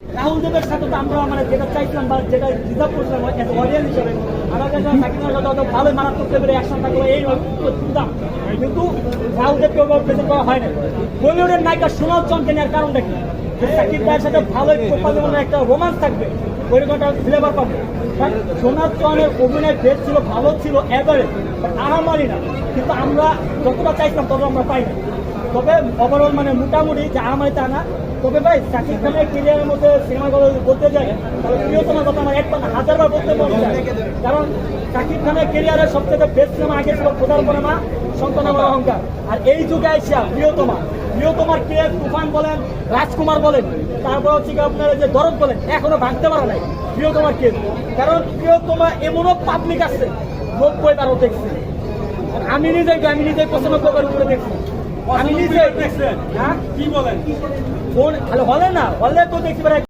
রাহুল দেবের সাথে তো আমরা মানে যেটা চাইছিলাম বা যেটা রিজার্ভ করছিলাম অডিয়েন্স হিসেবে আমার কাছে সাকিবের সাথে অত ভালো মারাত্মক লেভেলে অ্যাকশন থাকলো এই বুঝতাম, কিন্তু রাহুল দেবকে ওভাবে প্রেজেন্ট করা হয় না। বলিউডের নায়িকা সোনাল চন্দকে নেওয়ার কারণটা কি? সাকিব ভাইয়ের সাথে ভালো একটা রোমান্স থাকবে, ওইরকম একটা ফ্লেভার পাবে। কারণ সোনাল চন্দ্রের অভিনয় বেশ ছিল, ভালো ছিল, এভারেজ, আহামারি না, কিন্তু আমরা যতটা চাইছিলাম তত আমরা পাই না। তবে ওভারঅল মানে মোটামুটি যে আহামারি তা না। তবে ভাই সাকিব খানের ক্যারিয়ারের মধ্যে সিনেমাগুলো বলতে যাই তাহলে প্রিয়তমার কথা আমার একবার না হাজারবার বলতে মনে চায়। কারণ সাকিব খানের ক্যারিয়ারের সবচেয়ে বেস্ট সিনেমা আগে ছিল খোদার পরমা, সন্তান আমার অহংকার। আর এই যুগে আইসা প্রিয়তমার কে তুফান বলেন, রাজকুমার বলেন, তারপর হচ্ছে কি আপনার যে দরদ বলেন, এখনো ভাঙতে পারা নাই প্রিয়তমার কে। কারণ প্রিয়তমা এমনও পাবলিক আছে 90 দেখছে, আমি নিজেই 95 উপরে দেখছি। আমি নিজে দেখছেন, হ্যাঁ কি বলেন, হলে না হলে তো দেখছি